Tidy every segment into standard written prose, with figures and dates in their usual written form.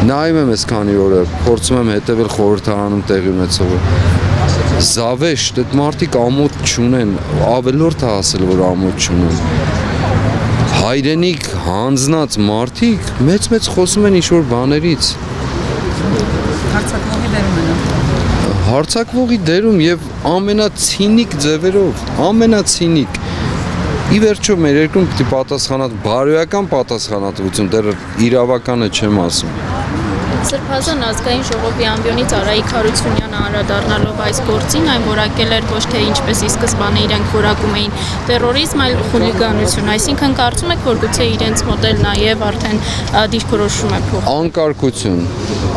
նայում եմ այս քանի օրը, փորձում եմ հետևել խորհրդարանում տեղի ունեցողը։ Զավեշտ, այդ մարդիկ ամոթ չունեն, ավելորդ է ասել, որ ամոթ չունեն։ Հայրենիք հանձնած մարդիկ մեծ խոսում են ինչ-որ բաներից։ Հարցակվողի դերում են։ Հարցակվողի դերում եւ ամենացինիկ ձևերով, ամենացինիկ։ Ի վերջո մեր երկրում պիտի պատասխանատ, բարոյական պատասխանատվություն, դեռ իրավականը չեմ ասում։ Սրբազան ազգային ժողովի ամբիոնից Արայիկ Հարությունյանը անդրադառնալով այս գործին, այն որակել էր ոչ թե ինչպես ի սկզբանե իրենք որակում էին տերորիզմ, այլ խուլիգանություն, այսինքն կարծում եք, որ գուցե իրենց մոտ էլ նաև արդեն դիրքորոշում է փոխվել։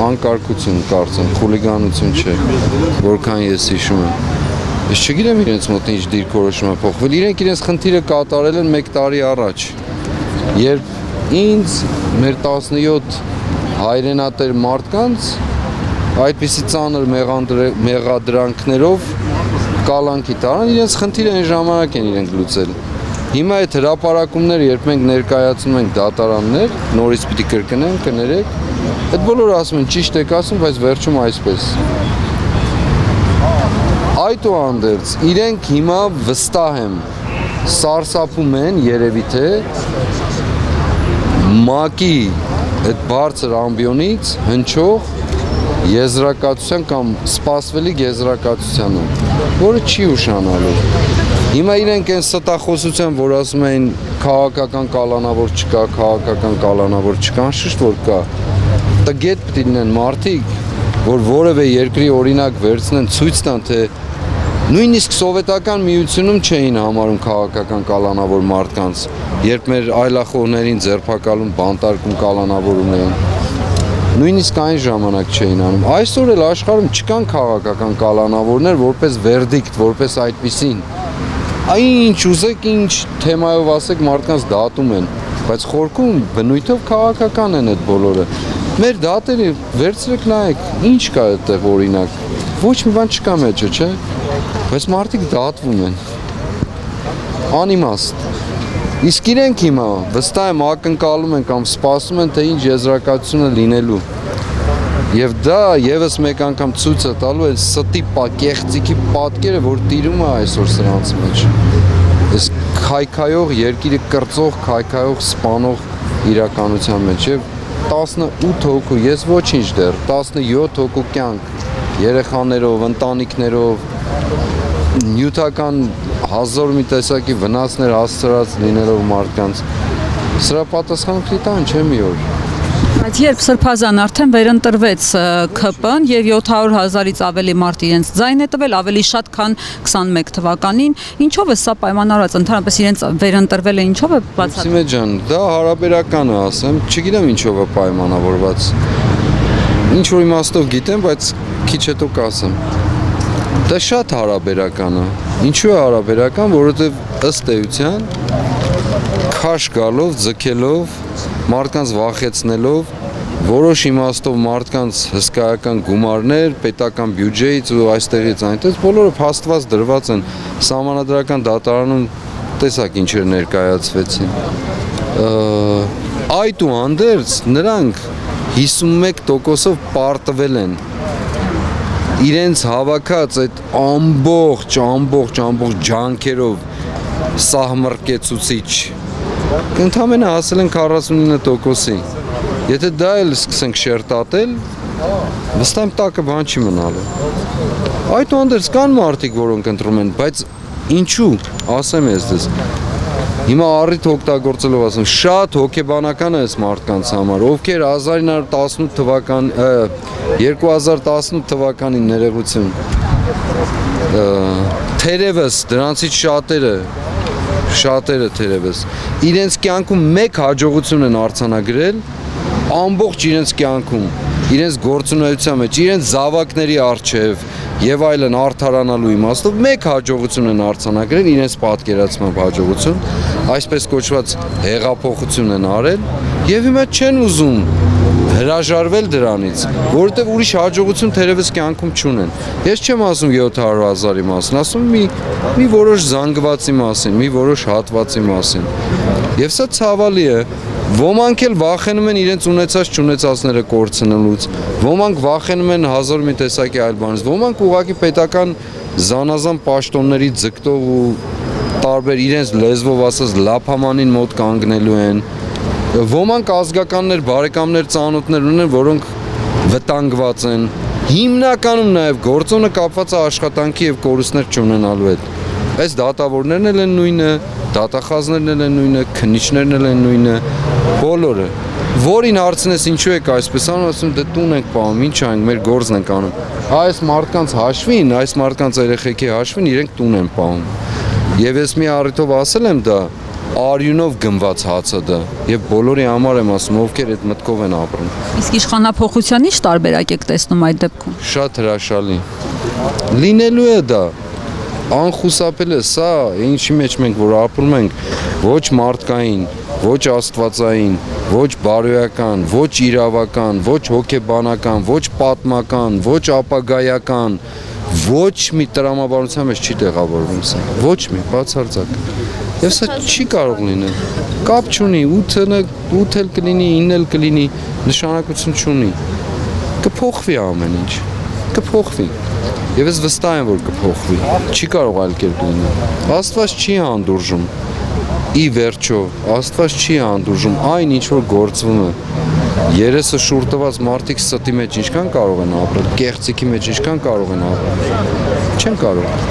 Անկարգություն կարծեմ, խուլիգանություն չէ, որքան ես հիշում եմ։ Ես չգիտեմ իրենց մոտ ինչ դիրքորոշում է փոխվել, իրենք իրենց խնդիրը կատարել են 1 տարի առաջ, երբ ինձ մեր 17 հայրենատեր մարդկանց այդպիսի ծանր մեղադրանքներով կալանքի տարան, իրենց խնդիրը այն ժամանակ են իրենք լուծել։ Հիմա այդ հրապարակումները, երբ մենք ներկայացնում ենք դատարաններ, նորից պիտի կրկնենք, կներեք, այդ բոլորը ասում են ճիշտ եք ասում, բայց վերջում այսպես։ Այդուհանդերձ իրենք հիմա վստահ եմ սարսափում են երևի թե ՄԱԿ-ի այդ բարձր ամբիոնից հնչող եզրակացության կամ սպասվելիք եզրակացությանը, որը չի ուշանալու։ Հիմա իրենք այն ստախոսության, որ ասում են քաղաքական կալանավոր չկա, անշուշտ որ կա։ Տգետ պիտի լինեն մարդիկ, որ որևէ երկրի օրինակ վերցնեն, ցույց տան, թե նույնիսկ սովետական միությունում չէին համարում քաղաքական կալանավոր մարդկանց, երբ մեր այլախոհներին ձերբակալում, բանտարկում, կալանավորում էին։ Նույնիսկ այն ժամանակ չէին անում։ Այսօր էլ աշխարհում չկան քաղաքական կալանավորներ որպես վերդիկտ, որպես այդպիսին։ Ինչ ուզեք, ինչ թեմայով ասեք, մարդկանց դատում են, բայց խորքում բնույթով քաղաքական են այդ բոլորը։ Մեր դատերը վերցրեք նայեք, ինչ կա այդտեղ օրինակ։ Ոչ մի բան չկա մեջը, չէ՞։ Բայց մարդիկ դատվում են։ Անիմաստ։ Իսկ իրենք հիմա վստահ եմ ակնկալում են կամ սպասում են, թե ինչ եզրակացությունը լինելու։ Եվ դա եւս մեկ անգամ ցույց է տալու այն ստի կեղծիքի պատկերը, որ տիրում է այսօր սրանց մեջ։ Այս քայքայող երկիրը կրծող, քայքայող, սպանող իրականության մեջ եւ 18 հոգու, ես ոչինչ դեռ, 17 հոգու կյանք, երեխաներով, ընտանիքներով, նյութական հազար մի տեսակի վնասներ հասցրած լինելով մարդկանց, սրա պատասխանը պիտի տան, չէ՞ մի օր։ Բայց երբ Սրբազան արդեն վերընտրվեց ՔՊ-ն եւ 700,000-ից ավելի մարդ իրենց ձայն է տվել, ավելի շատ քան 21 թվականին, ինչով է սա պայմանավորված, ընդհանրապես իրենց վերընտրվելը ինչով է բացատրվում։ Սիմե ջան, դա հարաբերական է, ասեմ, չգիտեմ ինչով է պայմանավորված։ Ինչ որ իմաստով գիտեմ, բայց քիչ հետո կասեմ։ Դա շատ հարաբերական է։ Ինչու է հարաբերական, որովհետև ըստ էության քաշ գալով, ձգելով, մարդկանց վախեցնելով, որոշ իմաստով մարդկանց հսկայական գումարներ, պետական բյուջեից ու այստեղից այնտեղ բոլորը փաստված դրված են սահմանադրական դատարանում, տեսակ ինչեր ներկայացվեցին։ Այդուհանդերձ նրանք 51%-ով պարտվել են իրենց հավաքած այդ ամբողջ ջանքերով սահմռկեցուցիչ ընդամենը հասել են 49%-ի։ Եթե դա էլ սկսենք շերտատել, վստահ եմ տակը բան չի մնալու։ Այդուհանդերձ կան մարդիկ, որոնք ընտրում են, բայց ինչու, ասեմ ես դες։ Հիմա առիթ օգտագործելով ասեմ, շատ հոգեբանական է այս մարդկանց համար, ովքեր 2018 թվականին ներեգություն, թերևս դրանցից շատերը թերևս, իրենց կյանքում մեկ հաջողություն են արձանագրել, ամբողջ իրենց կյանքում, իրենց գործունեության մեջ, իրենց զավակների առջև եւ այլն արդարանալու իմաստով մեկ հաջողություն են արձանագրել, իրենց պատկերացմամբ հաջողություն, այսպես կոչված հեղափոխություն են արել եւ հիմա չեն ուզում հրաժարվել դրանից, որովհետեւ ուրիշ հաջողություն թերևս կյանքում չունեն։ Ես չեմ ասում 700,000-ի մասին, ասում մի որոշ զանգվածի մասին, մի որոշ հատվածի մասին։ Եվ սա ցավալի է, Ոմանք էլ վախենում են իրենց ունեցած չունեցածները կորցնելուց, ոմանք վախենում են հազար մի տեսակի այլ բանից, ոմանք ուղղակի պետական զանազան պաշտոնների ձգտող ու տարբեր իրենց լեզվով ասած լափամանին մոտ կանգնելու են, ոմանք ազգականներ, բարեկամներ, ծանոթներ ունեն, որոնք վտանգված են, հիմնականում նաև գործոնը կապված է աշխատանքի եւ կորուստներ չունենալու հետ։ Այս դատավորներն էլ են նույնը, դատախազներն էլ են նույնը, քննիչներն էլ են նույնը, բոլորը։ Որին հարցնես ինչու եք այսպես անում, ասում դե տուն ենք պահում, ինչ անենք, մեր գործն ենք անում։ Այս մարդկանց հաշվին, այս մարդկանց երեխեքի հաշվին իրենք տուն են պահում։ Եվ ես մի առիթով ասել եմ դա, արյունով գնված հացը դա, եւ բոլորի համար եմ ասում, ովքեր այդ մտքով են ապրում։ Իսկ իշխանափոխության ի՞նչ տարբերակ եք տեսնում այդ դեպքում։ Շատ հրաշալի։ Լինելու է դա։ Անխուսափել է սա, ինչի մեջ մենք որ ապրում ենք, ոչ մարդկային, ոչ աստվածային, ոչ բարոյական, ոչ իրավական, ոչ հոգեբանական, ոչ պատմական, ոչ ապագայական, ոչ մի տրամաբանության մեջ չի տեղավորվում սա։ Ոչ մի, բացարձակ։ Եվ սա չի կարող լինել։ Կապ չունի, 8 էլ կլինի, 9 էլ կլինի, նշանակություն չունի։ Կփոխվի ամեն ինչ։ Կփոխվի։ Եվ ես վստահ եմ, որ կփոխվի։ Չի կարող այլ կերպ լինել։ Աստված չի հանդուրժում։ Ի վերջո, Աստված չի հանդուրժում այն, ինչ որ գործվում է։ Երեսը շուռ տված մարդիկ ստի մեջ ինչքան կարող են ապրել, կեղծիքի մեջ ինչքան կարող են ապրել։ Չեն կարող։